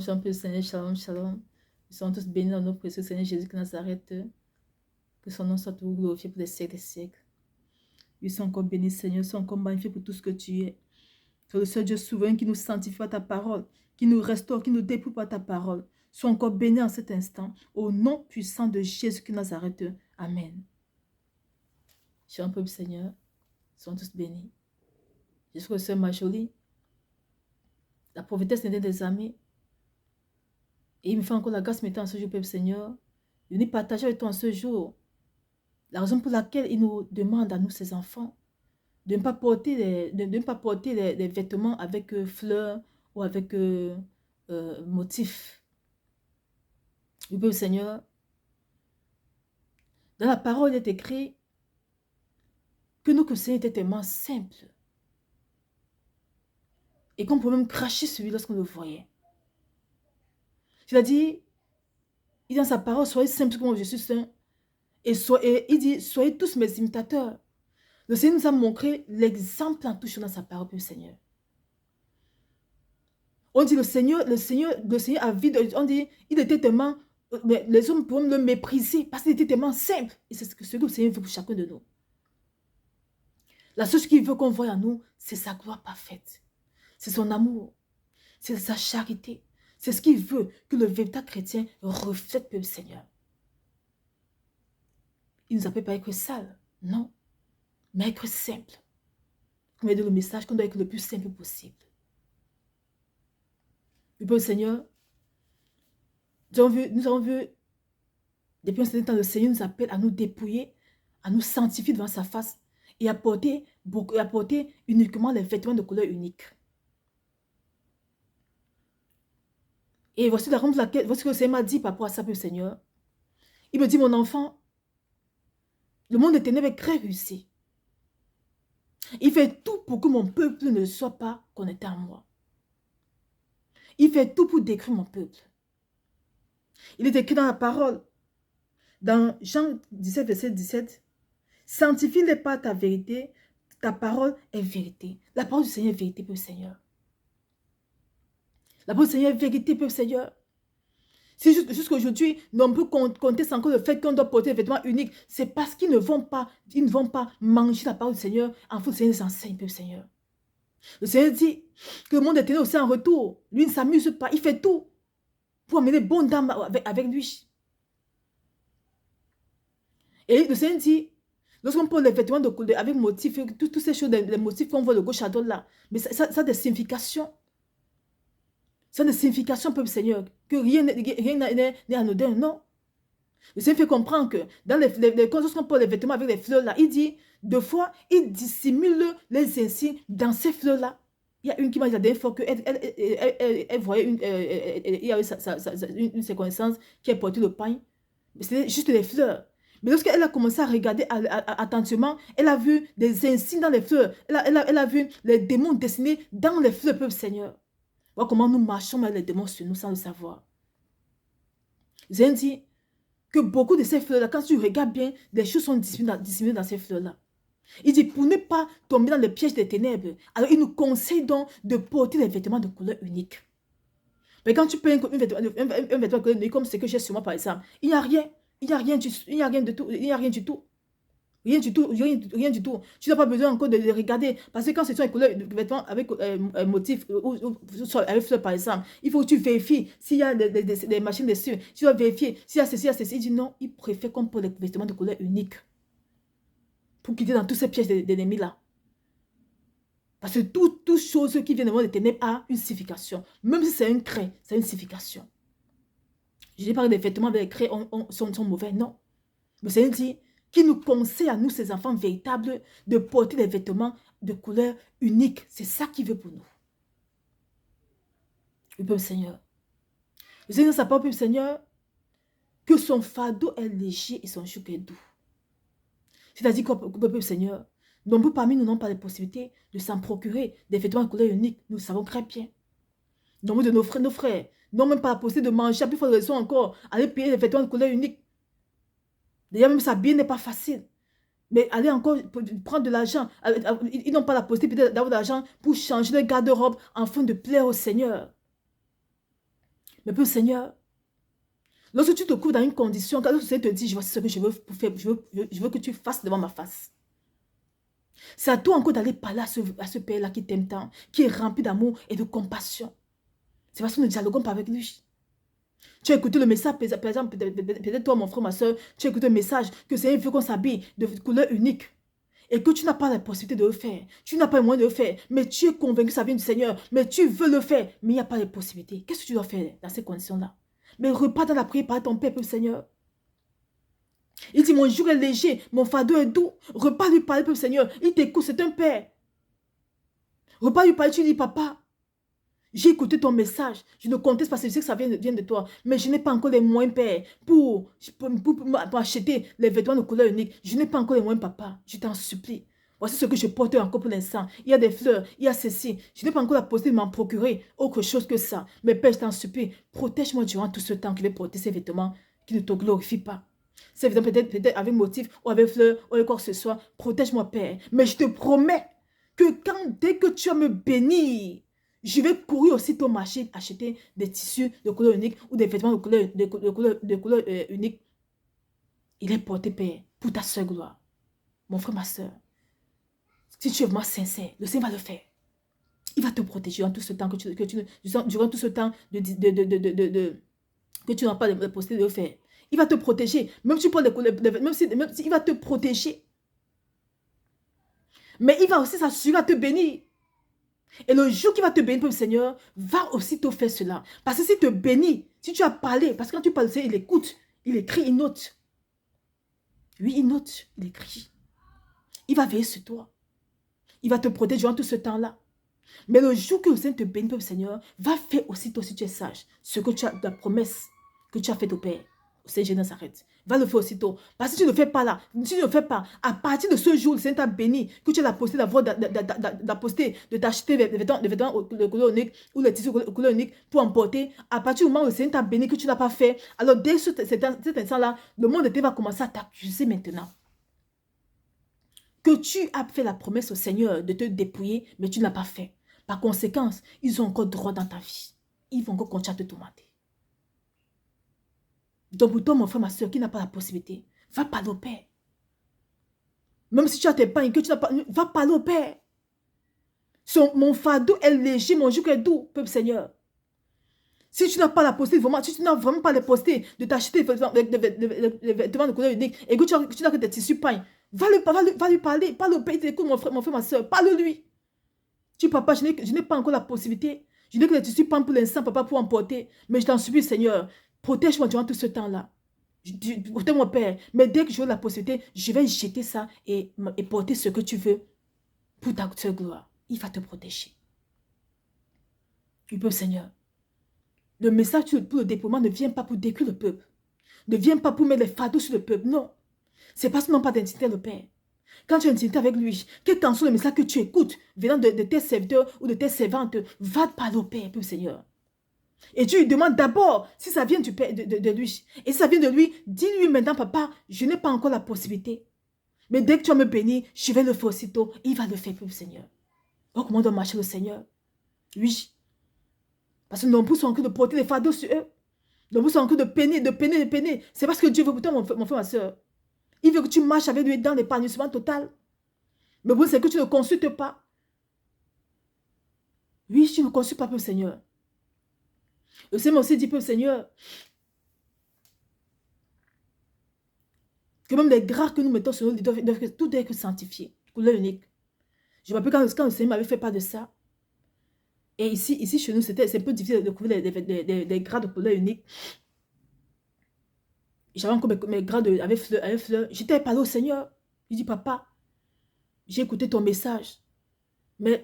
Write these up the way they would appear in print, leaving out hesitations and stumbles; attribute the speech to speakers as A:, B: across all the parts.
A: chante le Seigneur, shalom, shalom. Nous sommes tous bénis dans notre précieux Seigneur Jésus de Nazareth. Que son nom soit toujours glorifié pour les siècles des siècles. Nous sommes encore bénis, Seigneur, nous sommes encore magnifiés pour tout ce que tu es. Tu es le seul Dieu souverain qui nous sanctifie par ta parole, qui nous restaure, qui nous dépouille par ta parole. Sois encore bénis en cet instant, au nom puissant de Jésus de Nazareth. Amen. Cher peuple Seigneur, nous sommes tous bénis. Je suis le Sœur Marjolie, la prophétesse des amis. Et il me fait encore la grâce maintenant en ce jour, peuple Seigneur, de venir partager avec toi en ce jour la raison pour laquelle il nous demande à nous, ses enfants, de ne pas porter les vêtements avec fleurs ou avec motifs. Oui, peuple Seigneur, dans la parole, il est écrit que nous, que le Seigneur était tellement simple et qu'on pouvait même cracher sur lui lorsqu'on le voyait. C'est-à-dire, il dit dans sa parole, soyez simples comme je suis saint. Et il dit, soyez tous mes imitateurs. Le Seigneur nous a montré l'exemple en touchant dans sa parole, le Seigneur. On dit le Seigneur a vu, on dit, il était tellement, les hommes pouvaient le mépriser parce qu'il était tellement simple. Et c'est ce que le Seigneur veut pour chacun de nous. La seule chose qu'il veut qu'on voie en nous, c'est sa gloire parfaite. C'est son amour. C'est sa charité. C'est ce qu'il veut que le véritable chrétien reflète le Seigneur. Il ne nous appelle pas à être sale, non, mais à être simple. Comme il dit le message, qu'on doit être le plus simple possible. Le peuple Seigneur, nous avons vu, depuis un certain temps, le Seigneur nous appelle à nous dépouiller, à nous sanctifier devant sa face et à porter uniquement les vêtements de couleur unique. Et voici la raison pour laquelle, voici ce que le Seigneur m'a dit par rapport à ça, le Seigneur. Il me dit, mon enfant, le monde des ténèbres est très réussi. Il fait tout pour que mon peuple ne soit pas connecté à moi. Il fait tout pour détruire mon peuple. Il est écrit dans la parole, dans Jean 17, verset 17, « Sanctifie-les par ta vérité, ta parole est vérité. » La parole du Seigneur est vérité, peuple Seigneur. La parole du Seigneur est vérité, peuple Seigneur. Si jusqu'aujourd'hui, on peut compter sans le fait qu'on doit porter des vêtements uniques, c'est parce qu'ils ne vont pas manger la parole du Seigneur en faisant le Seigneur les enseigne, peuple Seigneur. Le Seigneur dit que le monde est ténèbres aussi en retour. Lui ne s'amuse pas, il fait tout pour amener bonne dame avec lui. Et le Seigneur dit, lorsqu'on porte les vêtements avec motifs, toutes ces choses, les motifs qu'on voit de gauche à droite là, mais ça a des significations. Ça a des significations, peuple Seigneur, que rien n'est anodin, non. Le Seigneur fait comprendre que dans lorsqu'on porte les vêtements avec les fleurs là, il dit, deux fois, il dissimule les insignes dans ces fleurs là. Il y a une qui m'a dit la dernière fois qu'elle voyait il y avait une connaissance qui a porté le pain. C'était juste les fleurs. Mais lorsqu'elle a commencé à regarder attentivement, elle a vu des insignes dans les fleurs. Elle a vu les démons dessinés dans les fleurs, peuple Seigneur. Voilà comment nous marchons avec les démons sur nous sans le savoir. J'ai dit que beaucoup de ces fleurs-là, quand tu regardes bien, des choses sont dissimulées dans ces fleurs-là. Il dit, pour ne pas tomber dans le piège des ténèbres, alors il nous conseille donc de porter des vêtements de couleur unique. Mais quand tu peux un vêtement de couleur unique, comme ce que j'ai sur moi par exemple, il n'y a rien. Il n'y a rien du tout. Rien du tout, rien du tout. Tu n'as pas besoin encore de les regarder. Parce que quand ce sont les couleurs de vêtements avec motif, ou avec fleurs par exemple, il faut que tu vérifies s'il y a des machines dessus. Tu dois vérifier s'il y a ceci, Il dit non, il préfère qu'on porte des vêtements de couleur unique. Pour quitter dans tous ces pièges d'ennemis là. Parce que toute chose qui vient du monde des ténèbres a une signification. Même si c'est un craie, c'est une signification. Je dis pas que les vêtements avec les craies sont mauvais, non. Mais c'est dit qui nous conseille à nous, ces enfants véritables, de porter des vêtements de couleur unique. C'est ça qu'il veut pour nous. Le peuple Seigneur. Le Seigneur sa parole, peuple Seigneur, que son fardeau est léger et son joug est doux. C'est-à-dire que le peuple Seigneur, nombreux parmi nous n'ont pas la possibilité de s'en procurer des vêtements de couleur unique. Nous le savons très bien. Nombreux de nos frères n'ont même pas la possibilité de manger. À plus forte raison encore, aller payer des vêtements de couleur unique. D'ailleurs, même s'habiller n'est pas facile. Mais aller encore prendre de l'argent. Ils n'ont pas la possibilité d'avoir de l'argent pour changer de garde-robe afin de plaire au Seigneur. Mais Père Seigneur, lorsque tu te trouves dans une condition, quand le Seigneur te dit, je vois ce que je veux faire, je veux que tu fasses devant ma face. C'est à toi encore d'aller parler à ce Père-là qui t'aime tant, qui est rempli d'amour et de compassion. C'est parce que nous ne dialoguons pas avec lui. Tu as écouté le message, par exemple, peut-être toi, mon frère, ma soeur, tu as écouté le message que le Seigneur veut qu'on s'habille de couleur unique. Et que tu n'as pas la possibilité de le faire. Tu n'as pas le moyen de le faire. Mais tu es convaincu que ça vient du Seigneur. Mais tu veux le faire. Mais il n'y a pas de possibilité. Qu'est-ce que tu dois faire dans ces conditions-là? Mais repars dans la prière par ton Père, Seigneur. Il dit, mon jour est léger, mon fardeau est doux. Repars lui parler, Père Seigneur. Il t'écoute, c'est un Père. Repars lui parler, tu dis, papa, j'ai écouté ton message. Je ne conteste pas, je sais que ça vient de toi. Mais je n'ai pas encore les moyens, Père, pour acheter les vêtements de couleur unique. Je n'ai pas encore les moyens, papa. Je t'en supplie. Voici ce que je porte encore pour l'instant. Il y a des fleurs, il y a ceci. Je n'ai pas encore la possibilité de m'en procurer autre chose que ça. Mais Père, je t'en supplie, protège-moi durant tout ce temps que je vais porter ces vêtements qui ne te glorifient pas. Ces vêtements peut-être avec motif ou avec fleurs ou avec quoi que ce soit. Protège-moi, Père. Mais je te promets que dès que tu vas me bénir, je vais courir aussitôt au marché acheter des tissus de couleur unique ou des vêtements de couleur unique. Il est porté, Père, pour ta soeur gloire. Mon frère, ma soeur. Si tu es vraiment sincère, le Seigneur va le faire. Il va te protéger durant tout ce temps durant tout ce temps que tu n'as pas la possibilité de le faire. Il va te protéger. Même si il va te protéger. Mais il va aussi s'assurer à te bénir. Et le jour qu'il va te bénir, le Seigneur, va aussitôt faire cela. Parce que s'il te bénit, si tu as parlé, parce que quand tu parles, il écoute, il écrit, il note. Oui, il note, il écrit. Il va veiller sur toi. Il va te protéger durant tout ce temps-là. Mais le jour que le Seigneur te bénit, le Seigneur, va faire aussitôt, si tu es sage, ce que tu as, la promesse que tu as faite au Père, au Seigneur de Nazareth. Va le faire aussitôt. Parce que si tu ne le fais pas là, si tu ne le fais pas, à partir de ce jour, le Seigneur t'a béni, que tu as la possibilité de t'acheter des vêtements de couleur unique ou les tissus de couleur unique pour emporter, à partir du moment où le Seigneur t'a béni, que tu n'as pas fait, alors dès cet instant-là, le monde de Dieu va commencer à t'accuser maintenant. Que tu as fait la promesse au Seigneur de te dépouiller, mais tu n'as pas fait. Par conséquent, ils ont encore droit dans ta vie. Ils vont encore continuer à te tourmenter. Donc pour toi, mon frère, ma soeur, qui n'a pas la possibilité, va parler au Père. Même si tu as tes pains et que tu n'as pas, va parler au Père. Mon fardeau est léger, mon joug est doux, peuple Seigneur. Si tu n'as pas la possibilité, vraiment, si tu n'as vraiment pas la possibilité de t'acheter des vêtements de couleur unique et que tu n'as que des tissus pains, va lui parler, parle au Père, écoute mon frère, ma soeur, parle-lui. Tu dis, papa, je n'ai pas encore la possibilité. Je n'ai que les tissus pains pour l'instant, papa, pour emporter. Mais je t'en supplie, Seigneur, protège-moi durant tout ce temps-là. Protège mon Père. Mais dès que j'aurai la possibilité, je vais jeter ça et porter ce que tu veux pour ta gloire. Il va te protéger. Tu peux, Seigneur. Le message pour le déploiement ne vient pas pour détruire le peuple. Ne vient pas pour mettre les fardeaux sur le peuple. Non. C'est parce qu'ils n'ont pas d'intimité, le Père. Quand tu as une intimité avec lui, quel qu'en soit le message que tu écoutes, venant de tes serviteurs ou de tes servantes, va parler au Père, Père Seigneur. Et tu lui demandes d'abord si ça vient du Père, de lui. Et si ça vient de lui, dis-lui maintenant, papa, je n'ai pas encore la possibilité. Mais dès que tu vas me bénir, je vais le faire aussitôt. Il va le faire, Père Seigneur. Donc, comment on doit marcher le Seigneur? Oui. Parce que nos pouces sont en train de porter les fardeaux sur eux. Nos pouces sont en train de peiner. C'est parce que Dieu veut pour toi, mon frère, ma soeur. Il veut que tu marches avec lui dans l'épanouissement total. Mais bon, c'est que tu ne consultes pas. Oui, tu ne consultes pas, Père Seigneur. Le Seigneur aussi dit, Père Seigneur, que même les gras que nous mettons sur nous, tout doit être sanctifié. Couleur unique. Je me rappelle quand le Seigneur m'avait fait part de ça. Et ici chez nous, c'est un peu difficile de couvrir les gras de couleur unique. J'avais encore mes gras avec fleurs. J'étais parlé au Seigneur. Je dis, papa, j'ai écouté ton message. Mais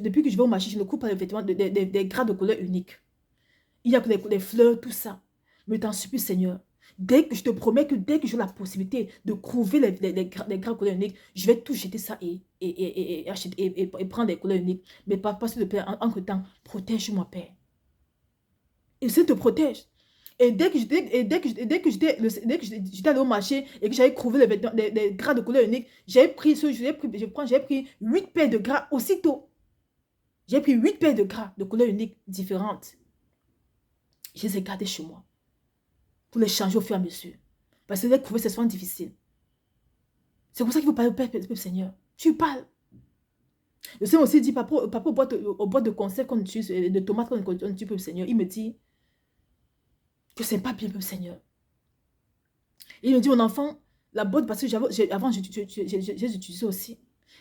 A: depuis que je vais au marché, je ne coupe pas les vêtements des gras de couleur unique. Il y a que les fleurs, tout ça. Mais t'en supplie, Seigneur. Je te promets que dès que j'ai la possibilité de couver les gras de couleur unique, je vais tout jeter ça et prendre les couleurs uniques. Mais papa, s'il te plaît, entre temps, protège-moi, Père. Et ça te protège. Et dès que j'étais allé au marché et que j'avais trouvé les gras de couleur unique, j'avais pris 8 paires de gras aussitôt. J'ai pris 8 paires de gras de couleur unique différentes. Je les ai gardés chez moi. Pour les changer au fur et à mesure. Parce que les trouver, c'est souvent difficile. C'est pour ça qu'il faut parler au Père, Seigneur. Tu lui parles. Le Seigneur aussi dit, papa, au boîte de conserve qu'on utilise, de tomates qu'on utilise pour le Seigneur, il me dit que c'est pas bien pour le Seigneur. Il me dit, mon enfant, la boîte, parce que avant, j'ai utilisé aussi.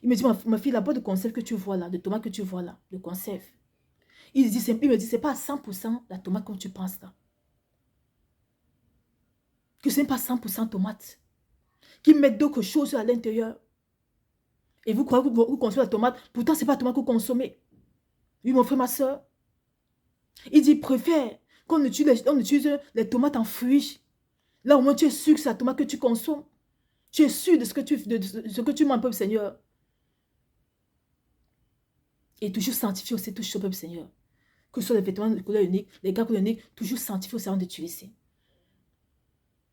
A: Il me dit, ma fille, la boîte de conserve que tu vois là, de tomates que tu vois là, de conserve. Il me dit, c'est pas à 100% la tomate comme tu penses là. Que ce n'est pas 100% tomate. Qu'ils mettent d'autres choses à l'intérieur. Et vous croyez que vous consommez la tomate, pourtant ce n'est pas la tomate que vous consommez. Oui, mon frère, ma soeur. Il dit, préfère qu'on utilise les tomates en fruits. Là, au moins, tu es sûr que c'est la tomate que tu consommes. Tu es sûr de ce que tu manges, peuple Seigneur. Et toujours sanctifier aussi tout ce peuple Seigneur. Que ce soit les vêtements de couleur unique, les gars de couleur unique, toujours sanctifier aussi avant d'utiliser.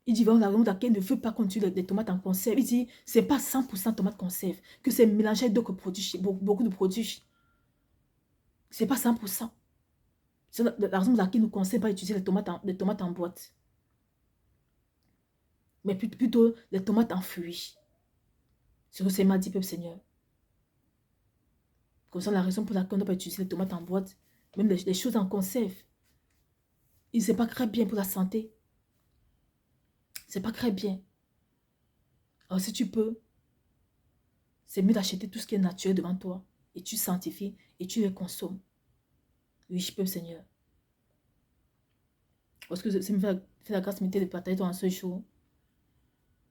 A: Il dit, la raison laquelle ne veut pas qu'on utilise les tomates en conserve. Il dit, ce n'est pas 100% tomates conserve, que c'est mélangé avec d'autres produits, beaucoup de produits. Ce n'est pas 100%. C'est la raison pour laquelle nous ne conseillons pas d'utiliser les tomates en boîte. Mais plutôt les tomates en fruits. C'est ce que c'est m'a dit, peuple Seigneur. Comme ça, la raison pour laquelle on ne doit pas utiliser les tomates en boîte, même les choses en conserve, ce n'est pas très bien pour la santé. C'est pas très bien. Alors si tu peux, c'est mieux d'acheter tout ce qui est naturel devant toi. Et tu sanctifies et tu les consommes. Oui, je peux, Seigneur. Parce que c'est me fait la grâce de partager dans ce jour.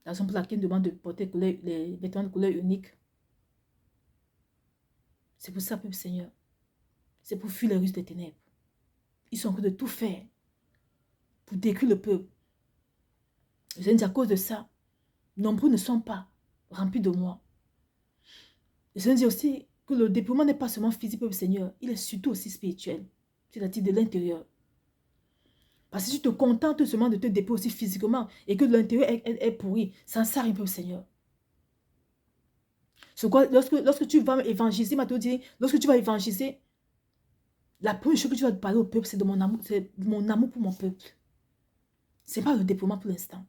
A: La raison pour laquelle il demande de porter les vêtements de couleur unique. C'est pour ça, peuple Seigneur. C'est pour fuir les ruses des ténèbres. Ils sont en train de tout faire pour détruire le peuple. Je dis à cause de ça, nombreux ne sont pas remplis de moi. Je dis aussi que le déploiement n'est pas seulement physique, peuple Seigneur, il est surtout aussi spirituel, c'est-à-dire de l'intérieur. Parce que si tu te contentes seulement de te déployer aussi physiquement et que l'intérieur est pourri, ça ne sert à rien, peuple Seigneur. Lorsque tu vas évangéliser, lorsque tu vas évangéliser, la première chose que tu vas parler au peuple, c'est de mon amour pour mon peuple. Ce n'est pas le déploiement pour l'instant.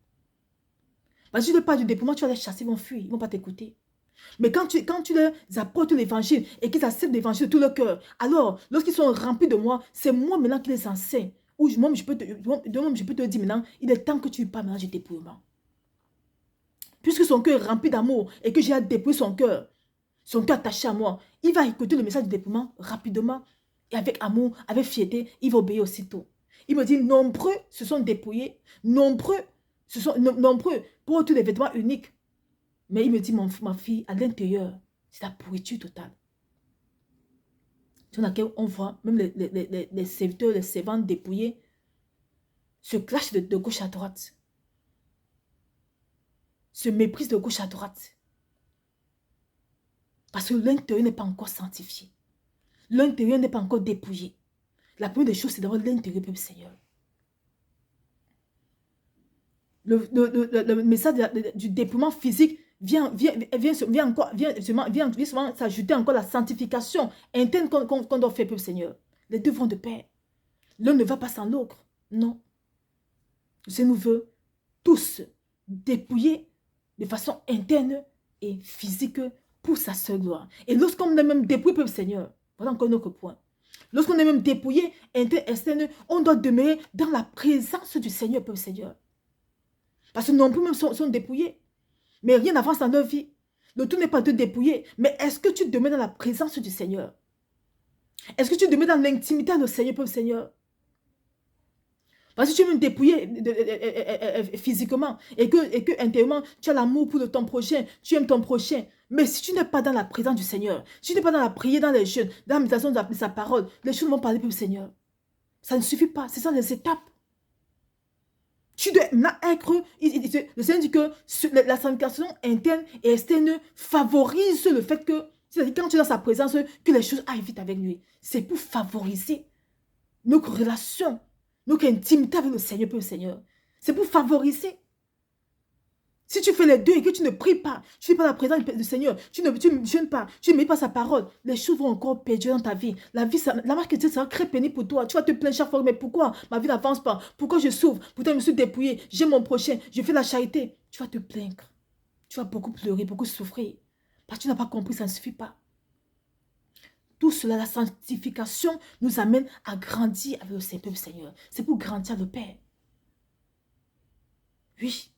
A: Parce que si tu parles du déploiement, tu vas les chasser, ils vont fuir, ils ne vont pas t'écouter. Mais quand tu leur apportes l'évangile et qu'ils acceptent l'évangile de tout leur cœur, alors, lorsqu'ils sont remplis de moi, c'est moi maintenant qui les enseigne. Ou moi, je peux te dire maintenant, il est temps que tu parles maintenant du déploiement. Puisque son cœur est rempli d'amour et que j'ai déployé son cœur attaché à moi, il va écouter le message du déploiement rapidement et avec amour, avec fierté, il va obéir aussitôt. Il me dit, nombreux se sont dépouillés, nombreux portent des vêtements uniques. Mais il me dit, ma fille, à l'intérieur, c'est la pourriture totale. Sur laquelle on voit même les serviteurs, les servantes dépouillés se clashent de gauche à droite. Se méprisent de gauche à droite. Parce que l'intérieur n'est pas encore sanctifié. L'intérieur n'est pas encore dépouillé. La première des choses, c'est d'avoir l'intérieur, peuple Seigneur. Le message du dépouillement physique vient souvent s'ajouter encore la sanctification interne qu'on doit faire, peuple Seigneur. Les deux vont de pair. L'un ne va pas sans l'autre. Non. Le Seigneur nous veut tous dépouiller de façon interne et physique pour sa seule gloire. Et lorsqu'on est même dépouillé, peuple Seigneur, voilà encore un autre point. Lorsqu'on est même dépouillé, interne, externe, on doit demeurer dans la présence du Seigneur, peuple Seigneur. Parce que nombreux même sont dépouillés. Mais rien n'avance dans leur vie. Le tout n'est pas de te dépouiller. Mais est-ce que tu demeures dans la présence du Seigneur? Est-ce que tu demeures dans l'intimité de Seigneur, peuple Seigneur? Parce que tu veux me dépouiller physiquement et que intérieurement, tu as l'amour pour ton prochain, tu aimes ton prochain. Mais si tu n'es pas dans la présence du Seigneur, si tu n'es pas dans la prière, dans les jeûnes, dans la méditation de sa parole, les choses vont parler pour le Seigneur. Ça ne suffit pas. C'est ça les étapes. Tu dois être... Le Seigneur dit que la sanctification interne et externe favorise le fait que, c'est-à-dire quand tu es dans sa présence, que les choses aillent vite avec lui. C'est pour favoriser notre relation, notre intimité avec le Seigneur, pour le Seigneur. C'est pour favoriser. Si tu fais les deux et que tu ne pries pas, tu n'es pas la présence du Seigneur, tu ne jeûnes pas, tu ne mets pas sa parole, les choses vont encore perdurer dans ta vie. La marche chrétienne sera très pénible pour toi. Tu vas te plaindre chaque fois, mais pourquoi ma vie n'avance pas? Pourquoi je souffre? Pourtant, je me suis dépouillé, j'ai mon prochain, je fais la charité. Tu vas te plaindre. Tu vas beaucoup pleurer, beaucoup souffrir. Parce que tu n'as pas compris, ça ne suffit pas. Tout cela, la sanctification nous amène à grandir avec le Seigneur. C'est pour grandir le Père. Oui.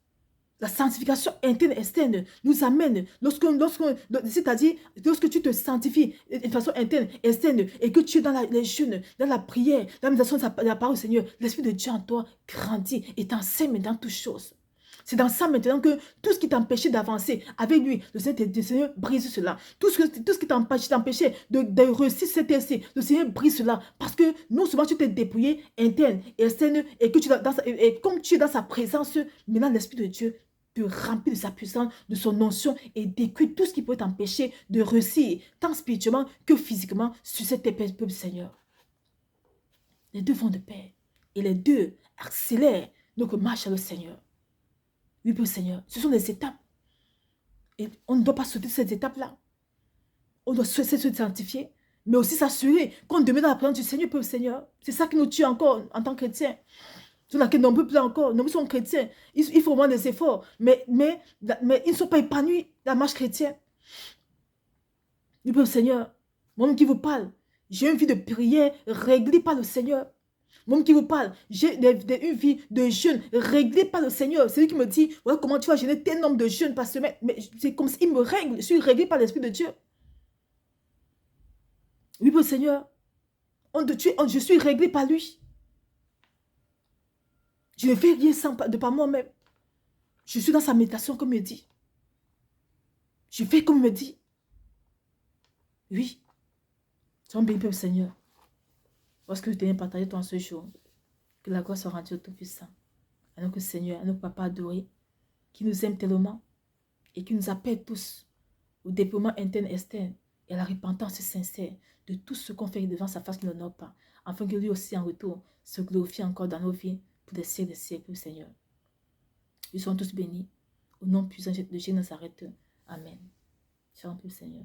A: La sanctification interne et externe nous amène, c'est-à-dire lorsque tu te sanctifies de façon interne et externe et que tu es dans les jeûnes, dans la prière, dans la méditation de la parole du Seigneur, l'Esprit de Dieu en toi grandit et t'enseigne dans toutes choses. C'est dans ça maintenant que tout ce qui t'empêchait d'avancer avec lui, le Seigneur brise cela. Tout ce qui t'empêchait de réussir cet essai, le Seigneur brise cela. Parce que non seulement tu t'es dépouillé interne et externe et comme tu es dans sa présence, maintenant l'Esprit de Dieu te remplir de sa puissance, de son notion et détruire tout ce qui peut t'empêcher de réussir, tant spirituellement que physiquement, sur cet peuple Seigneur. Les deux vont de pair et les deux accélèrent notre marche à le Seigneur. Oui, peuple Seigneur, ce sont des étapes. Et on ne doit pas sauter ces étapes-là. On doit se sanctifier, mais aussi s'assurer qu'on demeure dans la présence du Seigneur, peuple Seigneur. C'est ça qui nous tue encore en tant que chrétiens. Sur laquelle on ne peut plus encore. Nous sommes chrétiens. Il faut vraiment des efforts. Mais ils ne sont pas épanouis dans la marche chrétienne. Du peuple Seigneur, moi-même qui vous parle, j'ai une vie de prière réglée par le Seigneur. Moi-même qui vous parle, j'ai une vie de jeûne réglée par le Seigneur. C'est lui qui me dit, voilà comment tu vas jeûner tel nombre de jeûnes par semaine. Mais c'est comme s'il me règle. Je suis réglé par l'Esprit de Dieu. Oui, peuple Seigneur, je suis réglé par lui. Je ne fais rien de par moi-même. Je suis dans sa méditation comme il dit. Je fais comme il me dit. Oui. Sois béni, peuple Seigneur. Lorsque je tenais à partager toi en ce jour, que la gloire soit rendue au Tout-Puissant. À notre Seigneur, à notre Papa adoré, qui nous aime tellement et qui nous appelle tous au déploiement interne et externe et à la repentance sincère de tout ce qu'on fait devant sa face qui ne l'honore pas, afin que lui aussi en retour se glorifie encore dans nos vies pour des siècles Seigneur. Nous sommes tous bénis. Au nom puissant de Jésus Nazareth. Amen. Shalom, Seigneur.